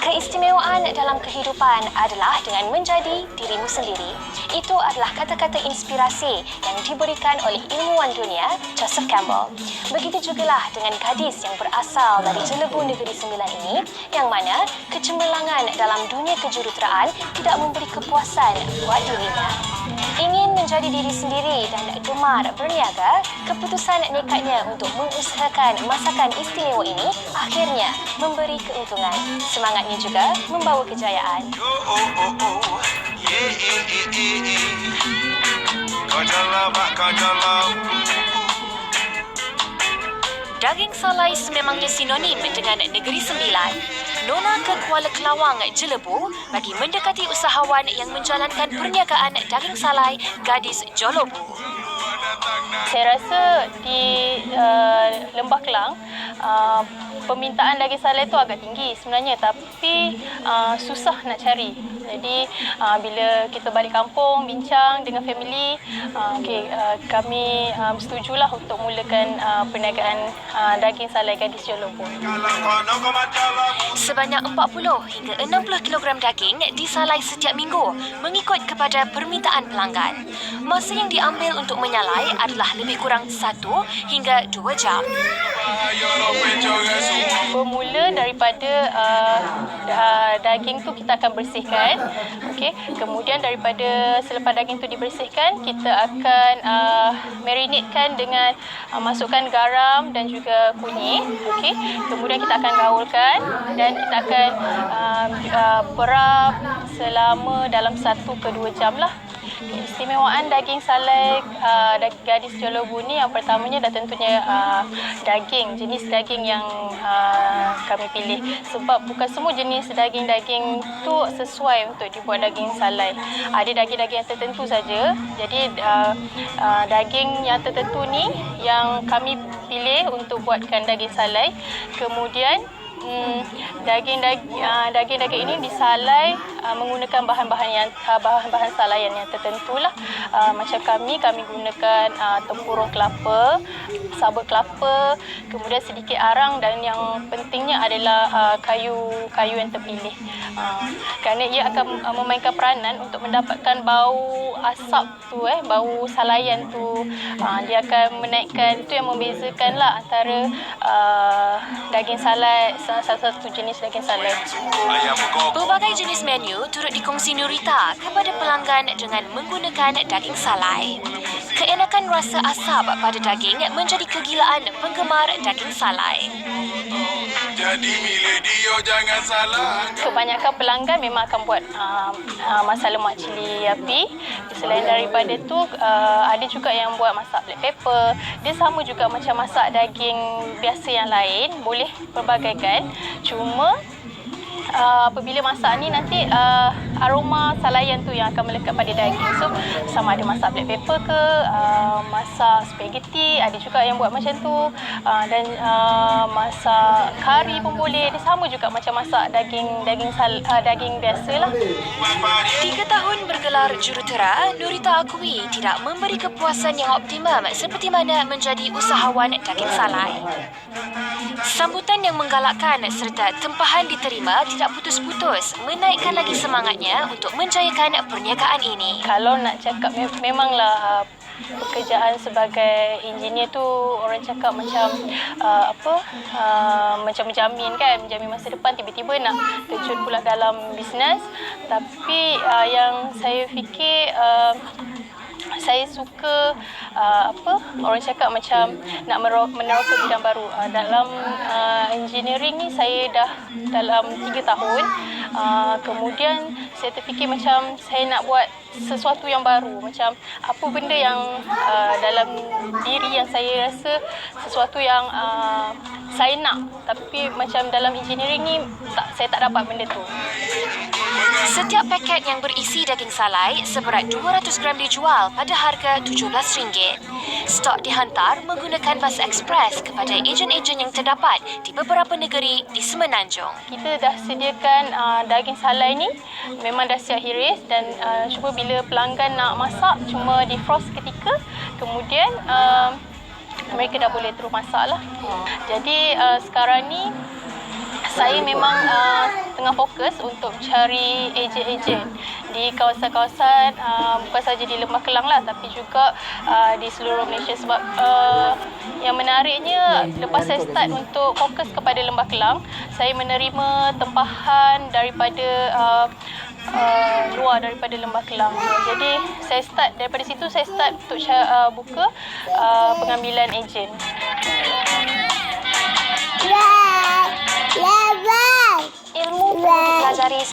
Keistimewaan dalam kehidupan adalah dengan menjadi dirimu sendiri. Itu adalah kata-kata inspirasi yang diberikan oleh ilmuwan dunia, Joseph Campbell. Begitu jugalah dengan gadis yang berasal dari Jelebu Negeri Sembilan ini, yang mana kecemerlangan dalam dunia kejuruteraan tidak memberi kepuasan buat dirinya. Ingin menjadi diri sendiri dan gemar berniaga, keputusan nekatnya untuk mengusahakan masakan istimewa ini akhirnya memberi keuntungan. Semangatnya juga membawa kejayaan. Daging salai sememangnya sinonim dengan Negeri Sembilan. Nona ke Kuala Kelawang, Jelebu bagi mendekati usahawan yang menjalankan perniagaan daging salai gadis Jolobu. Saya rasa di Lembah Kelang, permintaan daging salai itu agak tinggi sebenarnya, tapi susah nak cari. Jadi bila kita balik kampung bincang dengan family, kami setujulah untuk mulakan perniagaan daging salai gadis Jolobu. Sebanyak 40 hingga 60 kilogram daging disalai setiap minggu mengikut kepada permintaan pelanggan. Masa yang diambil untuk menyalai adalah lebih kurang 1 hingga 2 jam. Bermula daripada daging tu kita akan bersihkan. Kemudian daripada selepas daging tu dibersihkan, kita akan marinatekan dengan masukkan garam dan juga kunyit. Kemudian kita akan gaulkan dan kita akan berap selama dalam 1 ke 2 jam lah. Keistimewaan daging salai gadis Jolobu ni, yang pertamanya dah tentunya jenis daging yang kami pilih, sebab bukan semua jenis daging-daging tu sesuai untuk dibuat daging salai. Ada daging-daging yang tertentu saja. Jadi daging yang tertentu ni yang kami pilih untuk buatkan daging salai. Kemudian daging-daging ini disalai menggunakan bahan-bahan salaian yang tertentulah. Macam kami gunakan tempurung kelapa, sabut kelapa, kemudian sedikit arang, dan yang pentingnya adalah kayu yang terpilih. Kerana ia akan memainkan peranan untuk mendapatkan bau asap tu, bau salaian tu. Dia akan menaikkan, itu yang membezakanlah antara daging salai, salah satu jenis daging salai. Berbagai jenis menu turut dikongsi Nurita kepada pelanggan dengan menggunakan daging salai. Keenakan rasa asap pada daging menjadi kegilaan penggemar daging salai. Jadi milih dia, jangan salah. Kebanyakan pelanggan memang akan buat masak lemak cili api. Selain daripada tu, ada juga yang buat masak black pepper. Dia sama juga macam masak daging biasa yang lain, boleh perbagaikan. Cuma apabila masak ni nanti aroma salaian tu yang akan melekat pada daging. So sama ada masak black pepper ke, masak spaghetti, ada juga yang buat macam tu, dan masak kari pun boleh. Dia sama juga macam masak daging biasalah. 3 tahun bergelar jurutera, Nurita akui tidak memberi kepuasan yang optimum seperti mana menjadi usahawan daging salai. Sambutan yang menggalakkan serta tempahan diterima tidak putus-putus menaikkan lagi semangatnya untuk menjayakan perniagaan ini. Kalau nak cakap, memanglah pekerjaan sebagai engineer tu orang cakap macam macam menjamin masa depan. Tiba-tiba nak terjun pula dalam bisnes. Tapi yang saya fikir, saya suka orang cakap macam nak meneroka bidang baru. Dalam engineering ni saya dah dalam 3 tahun. Kemudian saya terfikir macam saya nak buat sesuatu yang baru, macam apa benda yang dalam diri yang saya rasa sesuatu yang saya nak, tapi macam dalam engineering ni saya tak dapat benda tu. Setiap paket yang berisi daging salai seberat 200 gram dijual pada harga RM17. Stok dihantar menggunakan bas ekspres kepada ejen-ejen yang terdapat di beberapa negeri di Semenanjung. Kita dah sediakan daging salai ni, memang dah siap hiris, dan cuba bila pelanggan nak masak cuma defrost seketika, kemudian mereka dah boleh terus masak lah. Jadi sekarang ni saya memang tengah fokus untuk cari ejen-ejen di kawasan-kawasan bukan saja di Lembah Kelang lah, tapi juga di seluruh Malaysia. Sebab yang menariknya, lepas saya start untuk fokus kepada Lembah Kelang, saya menerima tempahan daripada luar daripada Lembah Kelang. Jadi saya start daripada situ, saya start untuk buka pengambilan ejen. Ilmu perlu dipelajari